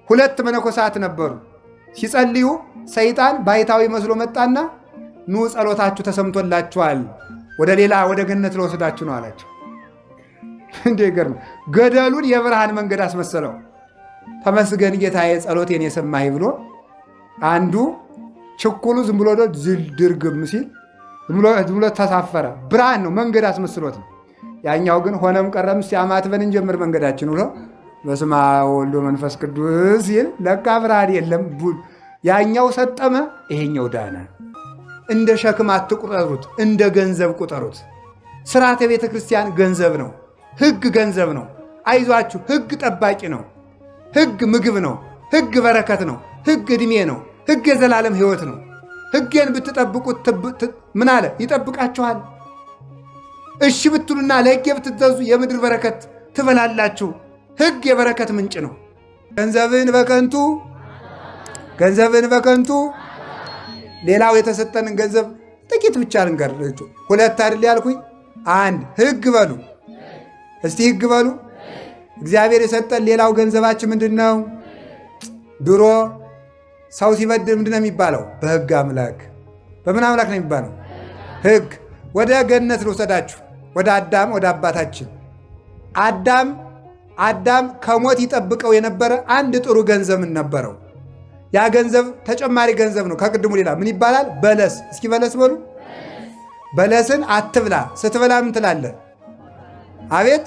ሁለት መነኮሳት ነበሩ። ሲጸልዩ ሰይጣን ባይታዊ መስሎ መጣና ኑ ጸሎታችሁ ተሰምቶላችኋል፣ ወደ ገነት ለወሰዳችሁ ነው አላቸው። እንዴ ገርም! ገደሉን የብርሃን መንገድ አስመሰለው። ተመስገን ጌታዬ ጸሎቴን የሰማህ ብሎ አንዱ ችኩሉ ዝም ብሎ ድርግም ሲል ዝም ብሎ ተሳፈረ። ብርሃን ነው መንገድ አስመስሎት ነው። ያኛው ግን ሆነም ቀረም ሲያማትበን እንጀምር መንገዳችን ብሎ በስመ አብ ወወልድ ወመንፈስ ቅዱስ ሲል ለካ ብርሃን የለም። ያኛው ሰጠመ፣ ይሄኛው ዳነ። እንደ ሸክም አትቁጠሩት፣ እንደ ገንዘብ ቁጠሩት። ስርዓተ ቤተ ክርስቲያን ገንዘብ ነው። ሕግ ገንዘብ ነው። አይዟችሁ፣ ሕግ ጠባቂ ነው። ሕግ ምግብ ነው። ሕግ በረከት ነው። ሕግ ዕድሜ ነው። ሕግ የዘላለም ሕይወት ነው። ሕጌን ብትጠብቁት ምን አለ? ይጠብቃችኋል። እሺ ብትሉና ለሕጌ ብትገዙ የምድር በረከት ትበላላችሁ። ሕግ የበረከት ምንጭ ነው። ገንዘብን በከንቱ ሌላው የተሰጠንን ገንዘብ ጥቂት ብቻ ልንገራችሁ። ሁለት አይደል ያልኩኝ? አንድ ሕግ በሉ እስቲ፣ ሕግ በሉ። እግዚአብሔር የሰጠን ሌላው ገንዘባችን ምንድን ነው? ድሮ ሰው ሲበድል ምንድን ነው የሚባለው? በሕግ አምላክ። በምን አምላክ ነው የሚባለው? ሕግ። ወደ ገነት ልውሰዳችሁ፣ ወደ አዳም፣ ወደ አባታችን አዳም ከሞት ይጠብቀው የነበረ አንድ ጥሩ ገንዘብ ነበረው። ያ ገንዘብ ተጨማሪ ገንዘብ ነው ከቅድሙ ሌላ። ምን ይባላል? በለስ። እስኪ በለስ በሉ። በለስን አትብላ፣ ስትበላ ምን ትላለህ? አቤት።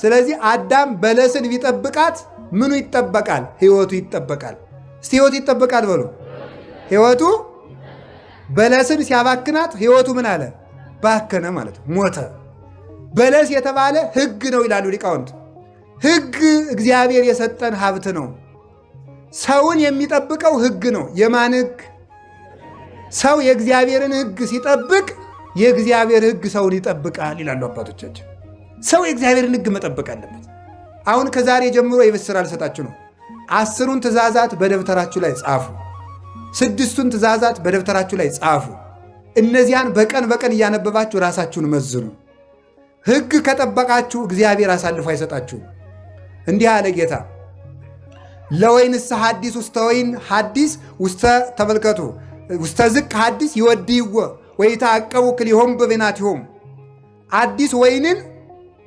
ስለዚህ አዳም በለስን ቢጠብቃት ምኑ ይጠበቃል? ሕይወቱ ይጠበቃል። እስቲ ሕይወቱ ይጠበቃል በሉ። ሕይወቱ በለስን ሲያባክናት ሕይወቱ ምን አለ? ባከነ ማለት ሞተ። በለስ የተባለ ሕግ ነው ይላሉ ሊቃውንት። ሕግ እግዚአብሔር የሰጠን ሀብት ነው። ሰውን የሚጠብቀው ሕግ ነው። የማን ሕግ? ሰው የእግዚአብሔርን ሕግ ሲጠብቅ የእግዚአብሔር ሕግ ሰውን ይጠብቃል ይላሉ አባቶቻችን። ሰው የእግዚአብሔርን ሕግ መጠበቅ አለበት። አሁን ከዛሬ ጀምሮ የቤት ሥራ ልሰጣችሁ ነው። 10ሩን ትእዛዛት በደብተራችሁ ላይ ጻፉ። 6ቱን ትእዛዛት በደብተራችሁ ላይ ጻፉ። እነዚያን በቀን በቀን እያነበባችሁ ራሳችሁን መዝኑ። ሕግ ከጠበቃችሁ እግዚአብሔር አሳልፎ አይሰጣችሁም። እንዲህ አለ ጌታ፣ ለወይንስ ሐዲስ ውስተ ወይን ሐዲስ ውስተ ተመልከቱ ውስተ ዝቅ ሐዲስ ይወድይዎ ወይተዐቀቡ ክልኤሆሙ በበይናቲሆሙ። አዲስ ወይንን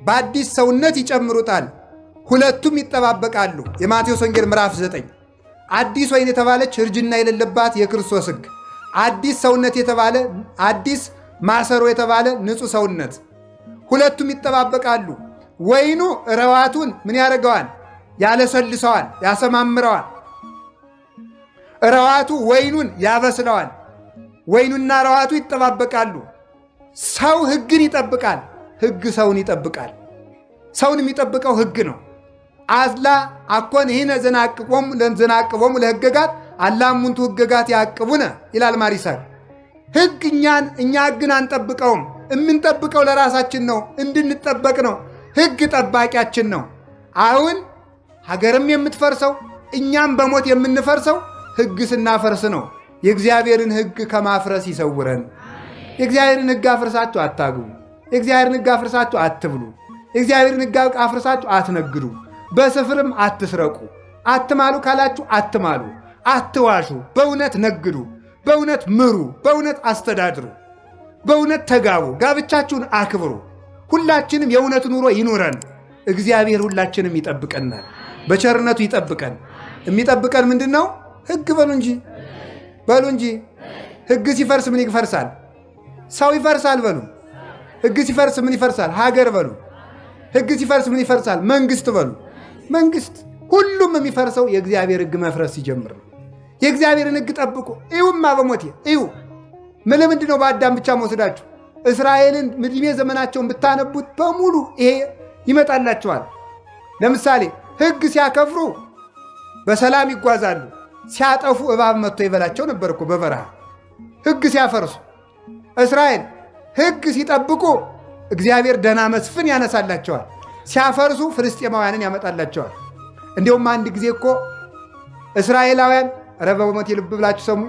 በአዲስ ሰውነት ይጨምሩታል፣ ሁለቱም ይጠባበቃሉ። የማቴዎስ ወንጌል ምዕራፍ 9። አዲስ ወይን የተባለች እርጅና የሌለባት የክርስቶስ ሕግ፣ አዲስ ሰውነት የተባለ አዲስ ማሰሮ የተባለ ንጹሕ ሰውነት፣ ሁለቱም ይጠባበቃሉ። ወይኑ ረዋቱን ምን ያደርገዋል? ያለሰልሰዋል፣ ያሰማምረዋል። ረዋቱ ወይኑን ያበስለዋል። ወይኑና ረዋቱ ይጠባበቃሉ። ሰው ሕግን ይጠብቃል፣ ሕግ ሰውን ይጠብቃል። ሰውን የሚጠብቀው ሕግ ነው። አዝላ አኮን ይህነ ዘናቅቦሙ ለሕገጋት አላ እሙንቱ ሕገጋት ያዕቅቡነ ይላል ማሪሳቅ። ሕግ እኛ ሕግን አንጠብቀውም። የምንጠብቀው ለራሳችን ነው፣ እንድንጠበቅ ነው። ሕግ ጠባቂያችን ነው። አሁን ሀገርም የምትፈርሰው እኛም በሞት የምንፈርሰው ሕግ ስናፈርስ ነው። የእግዚአብሔርን ሕግ ከማፍረስ ይሰውረን። የእግዚአብሔርን ሕግ አፍርሳችሁ አታግቡ። የእግዚአብሔርን ሕግ አፍርሳችሁ አትብሉ። የእግዚአብሔርን ሕግ አፍርሳችሁ አትነግዱ። በስፍርም አትስረቁ። አትማሉ ካላችሁ አትማሉ። አትዋሹ። በእውነት ነግዱ። በእውነት ምሩ። በእውነት አስተዳድሩ። በእውነት ተጋቡ። ጋብቻችሁን አክብሩ። ሁላችንም የእውነት ኑሮ ይኑረን። እግዚአብሔር ሁላችንም ይጠብቀናል። በቸርነቱ ይጠብቀን። የሚጠብቀን ምንድን ነው? ሕግ በሉ እንጂ ሕግ ሲፈርስ ምን ይፈርሳል? ሰው ይፈርሳል በሉ። ሕግ ሲፈርስ ምን ይፈርሳል? ሀገር በሉ። ሕግ ሲፈርስ ምን ይፈርሳል? መንግስት በሉ። መንግስት ሁሉም የሚፈርሰው የእግዚአብሔር ሕግ መፍረስ ሲጀምር ነው። የእግዚአብሔርን ሕግ ጠብቁ። እዩማ በሞቴ እዩ። ምንድን ነው በአዳም ብቻ መውሰዳችሁ? እስራኤልን ዕድሜ ዘመናቸውን ብታነቡት በሙሉ ይሄ ይመጣላቸዋል። ለምሳሌ ሕግ ሲያከፍሩ በሰላም ይጓዛሉ። ሲያጠፉ እባብ መጥቶ ይበላቸው ነበር እኮ በበረሃ። ሕግ ሲያፈርሱ እስራኤል ሕግ ሲጠብቁ እግዚአብሔር ደህና መስፍን ያነሳላቸዋል። ሲያፈርሱ ፍልስጤማውያንን ያመጣላቸዋል። እንዲሁም አንድ ጊዜ እኮ እስራኤላውያን በሞቴ ልብ ብላችሁ ሰሙ።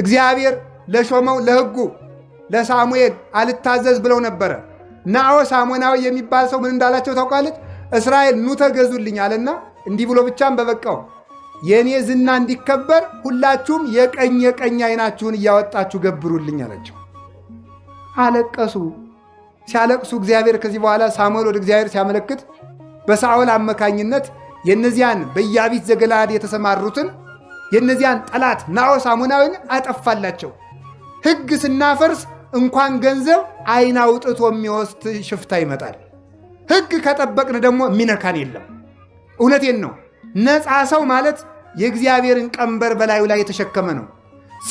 እግዚአብሔር ለሾመው ለሕጉ ለሳሙኤል አልታዘዝ ብለው ነበረ። ናዖ ሳሞናዊ የሚባል ሰው ምን እንዳላቸው ታውቃለች? እስራኤል ኑ ተገዙልኝ አለና እንዲህ ብሎ ብቻም በበቃው የእኔ ዝና እንዲከበር ሁላችሁም የቀኝ የቀኝ ዓይናችሁን እያወጣችሁ ገብሩልኝ አላቸው። አለቀሱ። ሲያለቅሱ እግዚአብሔር ከዚህ በኋላ ሳሙኤል ወደ እግዚአብሔር ሲያመለክት በሳኦል አመካኝነት የእነዚያን በኢያቢስ ዘገለዓድ የተሰማሩትን የእነዚያን ጠላት ናዖስ አሞናዊን አጠፋላቸው። ሕግ ስናፈርስ እንኳን ገንዘብ ዓይን አውጥቶ የሚወስድ ሽፍታ ይመጣል። ሕግ ከጠበቅን ደግሞ የሚነካን የለም። እውነቴን ነው። ነፃ ሰው ማለት የእግዚአብሔርን ቀንበር በላዩ ላይ የተሸከመ ነው።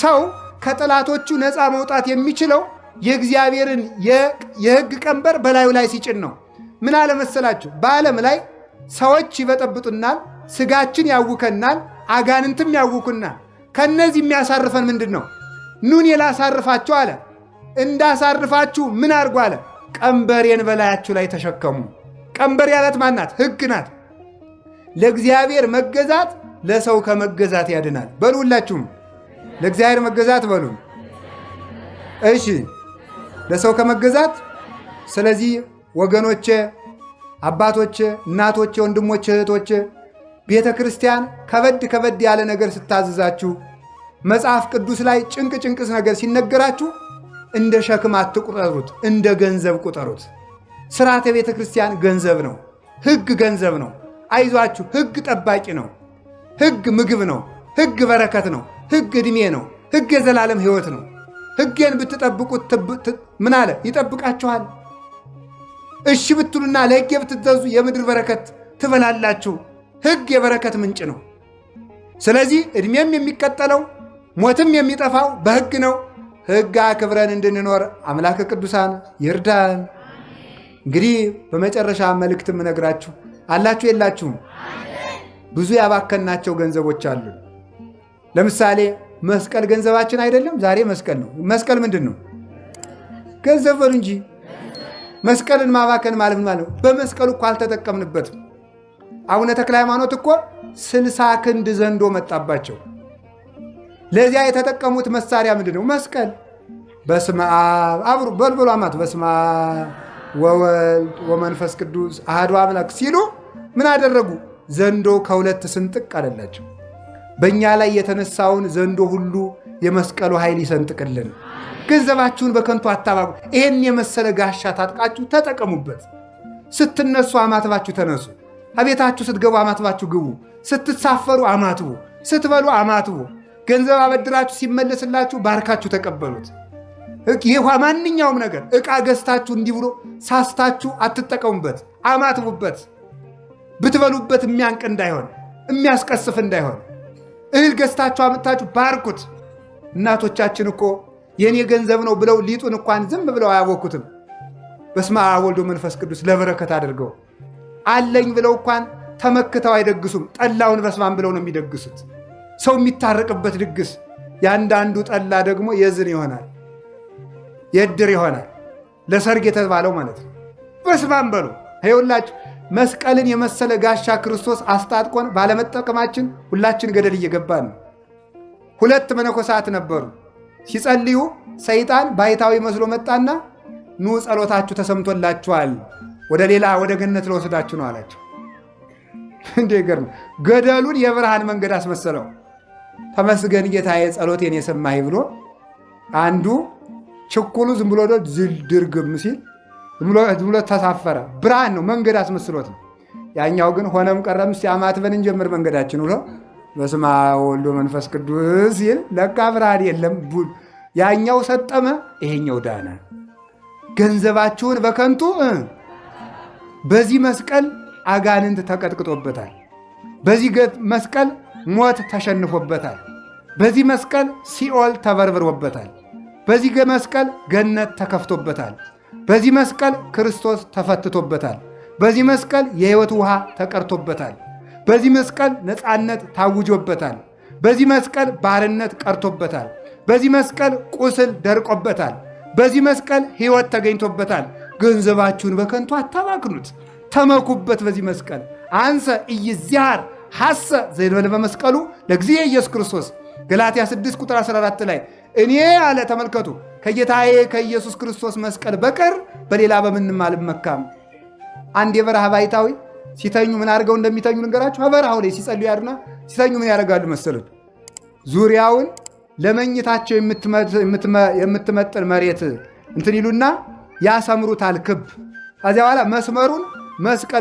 ሰው ከጠላቶቹ ነፃ መውጣት የሚችለው የእግዚአብሔርን የሕግ ቀንበር በላዩ ላይ ሲጭን ነው። ምን አለመሰላችሁ? በዓለም ላይ ሰዎች ይበጠብጡናል፣ ስጋችን ያውከናል፣ አጋንንትም ያውኩናል። ከነዚህ የሚያሳርፈን ምንድን ነው? ኑን ላሳርፋችሁ አለ። እንዳሳርፋችሁ ምን አድርጉ አለ? ቀንበሬን በላያችሁ ላይ ተሸከሙ። ቀንበር ያለት ማናት? ሕግ ናት። ለእግዚአብሔር መገዛት ለሰው ከመገዛት ያድናል። በሉ ሁላችሁም ለእግዚአብሔር መገዛት በሉ። እሺ፣ ለሰው ከመገዛት። ስለዚህ ወገኖቼ፣ አባቶቼ፣ እናቶቼ፣ ወንድሞቼ፣ እህቶቼ ቤተ ክርስቲያን ከበድ ያለ ነገር ስታዝዛችሁ፣ መጽሐፍ ቅዱስ ላይ ጭንቅ ነገር ሲነገራችሁ እንደ ሸክም አትቁጠሩት፣ እንደ ገንዘብ ቁጠሩት። ስርዓተ ቤተ ክርስቲያን ገንዘብ ነው። ሕግ ገንዘብ ነው። አይዟችሁ፣ ሕግ ጠባቂ ነው። ሕግ ምግብ ነው። ሕግ በረከት ነው። ሕግ ዕድሜ ነው። ሕግ የዘላለም ሕይወት ነው። ሕጌን ብትጠብቁት ምን አለ? ይጠብቃችኋል። እሺ ብትሉና ለሕጌ ብትገዙ የምድር በረከት ትበላላችሁ። ሕግ የበረከት ምንጭ ነው። ስለዚህ ዕድሜም የሚቀጠለው ሞትም የሚጠፋው በሕግ ነው። ሕግ አክብረን እንድንኖር አምላከ ቅዱሳን ይርዳን። እንግዲህ በመጨረሻ መልእክት የምነግራችሁ አላችሁ የላችሁም? ብዙ ያባከናቸው ገንዘቦች አሉ። ለምሳሌ መስቀል ገንዘባችን አይደለም? ዛሬ መስቀል ነው። መስቀል ምንድን ነው? ገንዘብ በሉ እንጂ። መስቀልን ማባከን ማለት ነው። በመስቀሉ እኮ አልተጠቀምንበትም። አቡነ ተክለ ሃይማኖት እኮ 60 ክንድ ዘንዶ መጣባቸው። ለዚያ የተጠቀሙት መሳሪያ ምንድን ነው? መስቀል። በስመ አብ አብሩ በልበሉ አማት በስመ አብ ወወልድ ወመንፈስ ቅዱስ አሐዱ አምላክ ሲሉ ምን አደረጉ? ዘንዶ ከሁለት ስንጥቅ አለላቸው። በእኛ ላይ የተነሳውን ዘንዶ ሁሉ የመስቀሉ ኃይል ይሰንጥቅልን። ገንዘባችሁን በከንቱ አታባቁ። ይሄን የመሰለ ጋሻ ታጥቃችሁ ተጠቀሙበት። ስትነሱ አማትባችሁ ተነሱ። አቤታችሁ ስትገቡ አማትባችሁ ግቡ። ስትሳፈሩ አማትቡ። ስትበሉ አማትቡ። ገንዘብ አበድራችሁ ሲመለስላችሁ ባርካችሁ ተቀበሉት። ይህ ማንኛውም ነገር ዕቃ ገዝታችሁ እንዲህ ብሎ ሳስታችሁ አትጠቀሙበት። አማትቡበት። ብትበሉበት የሚያንቅ እንዳይሆን፣ የሚያስቀስፍ እንዳይሆን። እህል ገዝታችሁ አምጥታችሁ ባርኩት። እናቶቻችን እኮ የኔ ገንዘብ ነው ብለው ሊጡን እንኳን ዝም ብለው አያወኩትም። በስመ አብ ወወልድ ወመንፈስ ቅዱስ ለበረከት አድርገው አለኝ ብለው እንኳን ተመክተው አይደግሱም። ጠላውን በስማም ብለው ነው የሚደግሱት። ሰው የሚታረቅበት ድግስ። ያንዳንዱ ጠላ ደግሞ የዝን ይሆናል፣ የእድር ይሆናል፣ ለሰርግ የተባለው ማለት ነው። በስማም በሉ። ይኸውላችሁ መስቀልን የመሰለ ጋሻ ክርስቶስ አስታጥቆን ባለመጠቀማችን ሁላችን ገደል እየገባን ነው። 2 መነኮሳት ነበሩ። ሲጸልዩ ሰይጣን ባይታዊ መስሎ መጣና ኑ ጸሎታችሁ ተሰምቶላችኋል፣ ወደ ገነት ለወስዳችሁ ነው አላቸው። እንዴ ገርም! ገደሉን የብርሃን መንገድ አስመሰለው። ተመስገን ጌታዬ ጸሎቴን የሰማህ ብሎ አንዱ ችኩሉ ዝም ብሎ ድርግም ሲል ዝም ብሎ ተሳፈረ። ብርሃን ነው፣ መንገድ አስመስሎት ነው። ያኛው ግን ሆነም ቀረም ሲያማትበን እንጀምር መንገዳችን ብሎ በስመ አብ ወወልድ ወመንፈስ ቅዱስ ሲል ለካ ብርሃን የለም። ያኛው ሰጠመ፣ ይሄኛው ዳነ። ገንዘባችሁን በከንቱ በዚህ መስቀል አጋንንት ተቀጥቅጦበታል። በዚህ መስቀል ሞት ተሸንፎበታል። በዚህ መስቀል ሲኦል ተበርብሮበታል። በዚህ መስቀል ገነት ተከፍቶበታል። በዚህ መስቀል ክርስቶስ ተፈትቶበታል። በዚህ መስቀል የሕይወት ውሃ ተቀርቶበታል። በዚህ መስቀል ነፃነት ታውጆበታል። በዚህ መስቀል ባርነት ቀርቶበታል። በዚህ መስቀል ቁስል ደርቆበታል። በዚህ መስቀል ሕይወት ተገኝቶበታል። ገንዘባችሁን በከንቱ አታባክኑት፣ ተመኩበት። በዚህ መስቀል አንሰ ኢይዝያር ሐሰ ዘይንበለ በመስቀሉ ለእግዚእ ኢየሱስ ክርስቶስ ገላትያ 6 ቁጥር 14 ላይ እኔ አለ ተመልከቱ፣ ከጌታዬ ከኢየሱስ ክርስቶስ መስቀል በቀር በሌላ በምንም አልመካም። አንድ የበረሃ ባይታዊ ሲተኙ ምን አድርገው እንደሚተኙ ልንገራችሁ። በበረሃው ላይ ሲጸልዩ ያድሩና ሲተኙ ምን ያደርጋሉ መሰሉት? ዙሪያውን ለመኝታቸው የምትመጥን መሬት እንትን ይሉና ያሰምሩታል ክብ። ከዚያ በኋላ መስመሩን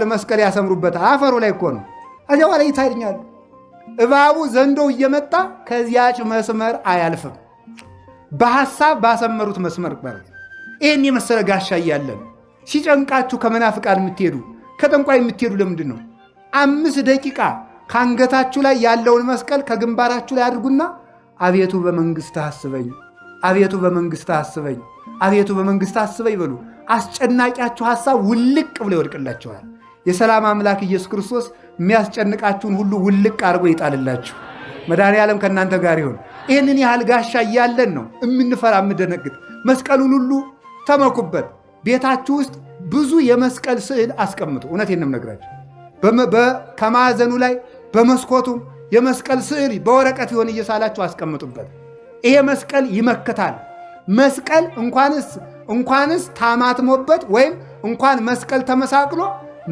መስቀል ያሰምሩበታል። አፈሩ ላይ እኮ ነው። ከዚያ በኋላ ይታኛሉ። እባቡ ዘንዶው እየመጣ ከዚያች መስመር አያልፍም። በሐሳብ ባሰመሩት መስመር ማለት ይህን የመሰለ ጋሻ እያለን ሲጨንቃችሁ ከመናፍቃን የምትሄዱ ከጠንቋይ የምትሄዱ ለምንድን ነው? 5 ደቂቃ ከአንገታችሁ ላይ ያለውን መስቀል ከግንባራችሁ ላይ አድርጉና አቤቱ በመንግሥትህ አስበኝ፣ አቤቱ በመንግሥትህ አስበኝ፣ አቤቱ በመንግሥትህ አስበኝ በሉ። አስጨናቂያችሁ ሐሳብ ውልቅ ብሎ ይወድቅላችኋል። የሰላም አምላክ ኢየሱስ ክርስቶስ የሚያስጨንቃችሁን ሁሉ ውልቅ አድርጎ ይጣልላችሁ። መድኃኔዓለም ከእናንተ ጋር ይሁን። ይህንን ያህል ጋሻ እያለን ነው የምንፈራ የምደነግጥ። መስቀሉን ሁሉ ተመኩበት። ቤታችሁ ውስጥ ብዙ የመስቀል ስዕል አስቀምጡ። እውነቴን ነው የምነግራችሁ። ከማዕዘኑ ላይ በመስኮቱም የመስቀል ስዕል በወረቀት ይሆን እየሳላችሁ አስቀምጡበት። ይሄ መስቀል ይመክታል። መስቀል እንኳንስ ታማትሞበት ወይም እንኳን መስቀል ተመሳቅሎ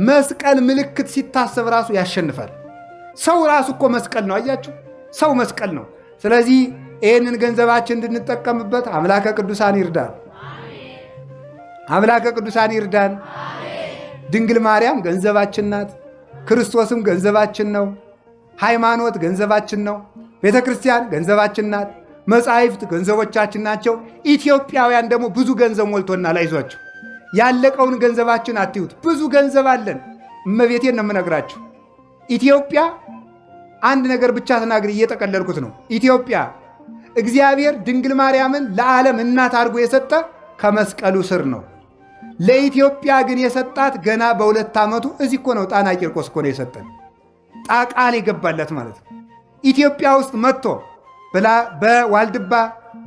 መስቀል ምልክት ሲታሰብ ራሱ ያሸንፋል። ሰው ራሱ እኮ መስቀል ነው። አያችሁ፣ ሰው መስቀል ነው። ስለዚህ ይህንን ገንዘባችን እንድንጠቀምበት አምላከ ቅዱሳን ይርዳን። አምላከ ቅዱሳን ይርዳን። ድንግል ማርያም ገንዘባችን ናት። ክርስቶስም ገንዘባችን ነው። ሃይማኖት ገንዘባችን ነው። ቤተ ክርስቲያን ገንዘባችን ናት። መጻሕፍት ገንዘቦቻችን ናቸው። ኢትዮጵያውያን ደግሞ ብዙ ገንዘብ ሞልቶናል። አይዟችሁ፣ ያለቀውን ገንዘባችን አትዩት። ብዙ ገንዘብ አለን። እመቤቴን ነው የምነግራችሁ። ኢትዮጵያ አንድ ነገር ብቻ ተናግሬ እየጠቀለልኩት ነው። ኢትዮጵያ እግዚአብሔር ድንግል ማርያምን ለዓለም እናት አድርጎ የሰጠ ከመስቀሉ ስር ነው። ለኢትዮጵያ ግን የሰጣት ገና በ2 ዓመቱ እዚህ እኮ ነው። ጣና ቂርቆስ እኮ ነው የሰጠን። ቃል የገባለት ማለት ነው። ኢትዮጵያ ውስጥ መጥቶ በዋልድባ፣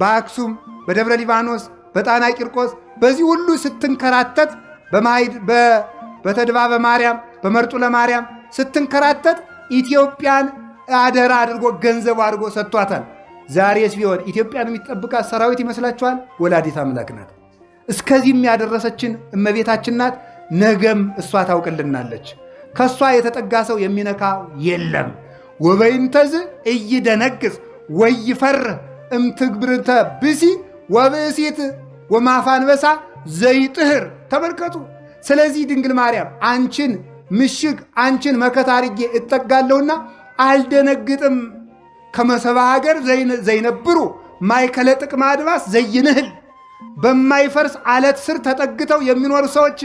በአክሱም፣ በደብረ ሊባኖስ፣ በጣና ቂርቆስ በዚህ ሁሉ ስትንከራተት በተድባበ ማርያም፣ በመርጡ ለማርያም ስትንከራተት ኢትዮጵያን አደራ አድርጎ ገንዘቡ አድርጎ ሰጥቷታል። ዛሬስ ቢሆን ኢትዮጵያን የሚጠብቃት ሰራዊት ይመስላችኋል? ወላዲት አምላክ ናት። እስከዚህም ያደረሰችን እመቤታችን ናት። ነገም እሷ ታውቅልናለች። ከእሷ የተጠጋ ሰው የሚነካ የለም። ወበይንተዝ እይደነግጽ ወይፈርህ እምትግብርተ ብሲ ወብእሲት ወማፋንበሳ ዘይጥህር። ተመልከቱ። ስለዚህ ድንግል ማርያም አንቺን ምሽግ አንቺን መከታ አድርጌ እጠጋለሁና አልደነግጥም። ከመሰባ ሀገር ዘይነብሩ ማይከለ ጥቅመ አድባስ ዘይንህል። በማይፈርስ አለት ስር ተጠግተው የሚኖሩ ሰዎች፣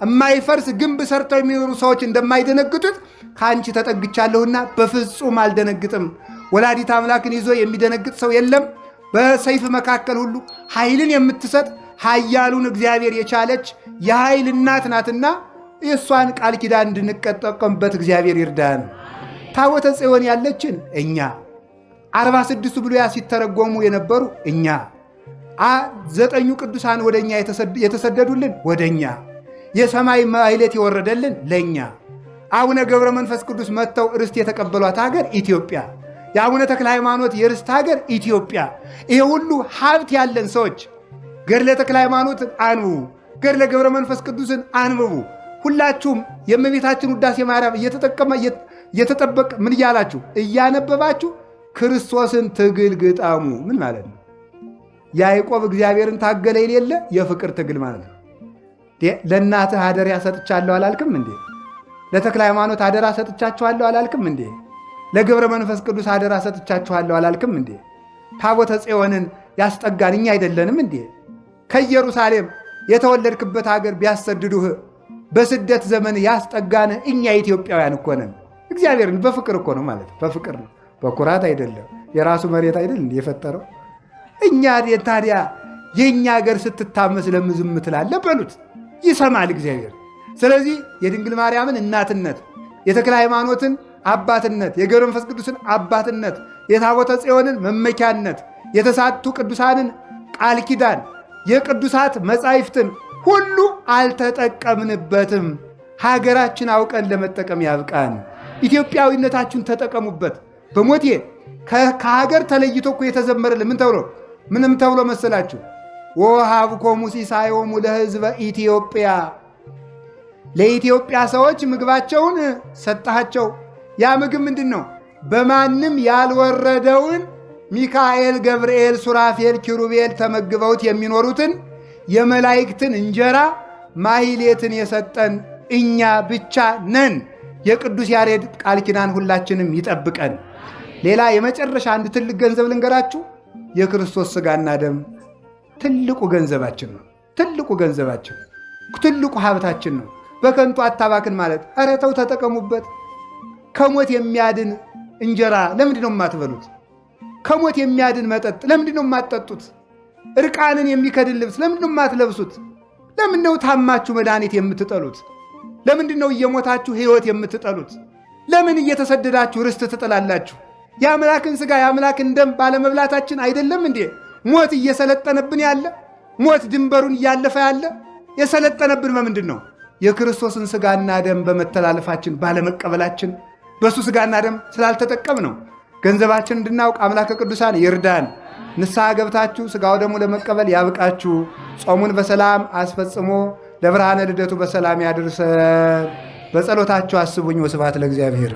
የማይፈርስ ግንብ ሰርተው የሚኖሩ ሰዎች እንደማይደነግጡት ከአንቺ ተጠግቻለሁና በፍጹም አልደነግጥም። ወላዲት አምላክን ይዞ የሚደነግጥ ሰው የለም። በሰይፍ መካከል ሁሉ ኃይልን የምትሰጥ ኃያሉን እግዚአብሔር የቻለች የኃይል እናት ናትና የእሷን ቃል ኪዳን እንድንጠቀምበት እግዚአብሔር ይርዳን። ታቦተ ጽዮን ያለችን እኛ፣ 46ቱ ብሉያት ሲተረጎሙ የነበሩ እኛ፣ 9ኙ ቅዱሳን ወደ እኛ የተሰደዱልን ወደ እኛ፣ የሰማይ ማይሌት የወረደልን ለእኛ፣ አቡነ ገብረ መንፈስ ቅዱስ መጥተው ርስት የተቀበሏት ሀገር ኢትዮጵያ፣ የአቡነ ተክለ ሃይማኖት የርስት ሀገር ኢትዮጵያ። ይሄ ሁሉ ሀብት ያለን ሰዎች ገድለ ተክለ ሃይማኖትን አንብቡ፣ ገድለ ገብረ መንፈስ ቅዱስን አንብቡ። ሁላችሁም የእመቤታችን ውዳሴ ማርያም እየተጠበቀ ምን እያላችሁ እያነበባችሁ ክርስቶስን ትግል ግጠሙ። ምን ማለት ነው? ያዕቆብ እግዚአብሔርን ታገለ የሌለ የፍቅር ትግል ማለት ነው። ለእናትህ አደራ ሰጥቻለሁ አላልክም እንዴ? ለተክለ ሃይማኖት አደራ ሰጥቻችኋለሁ አላልክም እንዴ? ለገብረ መንፈስ ቅዱስ አደራ ሰጥቻችኋለሁ አላልክም እንዴ? ታቦተ ጽዮንን ያስጠጋን እኛ አይደለንም እንዴ? ከኢየሩሳሌም የተወለድክበት ሀገር ቢያሰድዱህ በስደት ዘመን ያስጠጋን እኛ ኢትዮጵያውያን እኮ ነን። እግዚአብሔርን በፍቅር እኮ ነው ማለት በፍቅር ነው፣ በኩራት አይደለም። የራሱ መሬት አይደል እንዴ የፈጠረው? እኛ ታዲያ የእኛ ሀገር ስትታመስ ለምን ዝም ትላለህ በሉት፣ ይሰማል እግዚአብሔር። ስለዚህ የድንግል ማርያምን እናትነት፣ የተክለ ሃይማኖትን አባትነት፣ የገብረ መንፈስ ቅዱስን አባትነት፣ የታቦተ ጽዮንን መመኪያነት፣ የተሳቱ ቅዱሳንን ቃል ኪዳን፣ የቅዱሳት መጻሕፍትን ሁሉ አልተጠቀምንበትም። ሀገራችን አውቀን ለመጠቀም ያብቃን። ኢትዮጵያዊነታችሁን ተጠቀሙበት። በሞቴ ከሀገር ተለይቶ እኮ የተዘመረልን ምንም ተብሎ መሰላችሁ? ወሀብኮሙ ሲሳዮሙ ለሕዝበ ኢትዮጵያ፣ ለኢትዮጵያ ሰዎች ምግባቸውን ሰጣቸው። ያ ምግብ ምንድን ነው? በማንም ያልወረደውን ሚካኤል፣ ገብርኤል፣ ሱራፌል፣ ኪሩቤል ተመግበውት የሚኖሩትን የመላእክትን እንጀራ ማሕሌትን የሰጠን እኛ ብቻ ነን። የቅዱስ ያሬድ ቃል ኪዳን ሁላችንም ይጠብቀን። ሌላ የመጨረሻ አንድ ትልቅ ገንዘብ ልንገራችሁ። የክርስቶስ ሥጋና ደም ትልቁ ገንዘባችን ነው። ትልቁ ገንዘባችን፣ ትልቁ ሀብታችን ነው። በከንቱ አታባክን ማለት፣ ኧረ ተው ተጠቀሙበት። ከሞት የሚያድን እንጀራ ለምንድን ነው የማትበሉት? ከሞት የሚያድን መጠጥ ለምንድን ነው የማትጠጡት? እርቃንን የሚከድን ልብስ ለምንድን ነው የማትለብሱት? ለምን ነው ታማችሁ መድኃኒት የምትጠሉት? ለምንድን ነው እየሞታችሁ ሕይወት የምትጠሉት? ለምን እየተሰደዳችሁ ርስት ትጠላላችሁ? የአምላክን ሥጋ የአምላክን ደም ባለመብላታችን አይደለም እንዴ ሞት እየሰለጠነብን ያለ? ሞት ድንበሩን እያለፈ ያለ የሰለጠነብን በምንድን ነው? የክርስቶስን ሥጋና ደም በመተላለፋችን ባለመቀበላችን፣ በሱ ሥጋና ደም ስላልተጠቀም ነው። ገንዘባችን እንድናውቅ አምላከ ቅዱሳን ይርዳን። ንስሐ ገብታችሁ ሥጋው ደሙ ለመቀበል ያብቃችሁ። ጾሙን በሰላም አስፈጽሞ ለብርሃነ ልደቱ በሰላም ያድርሰን። በጸሎታችሁ አስቡኝ። ወስብሐት ለእግዚአብሔር።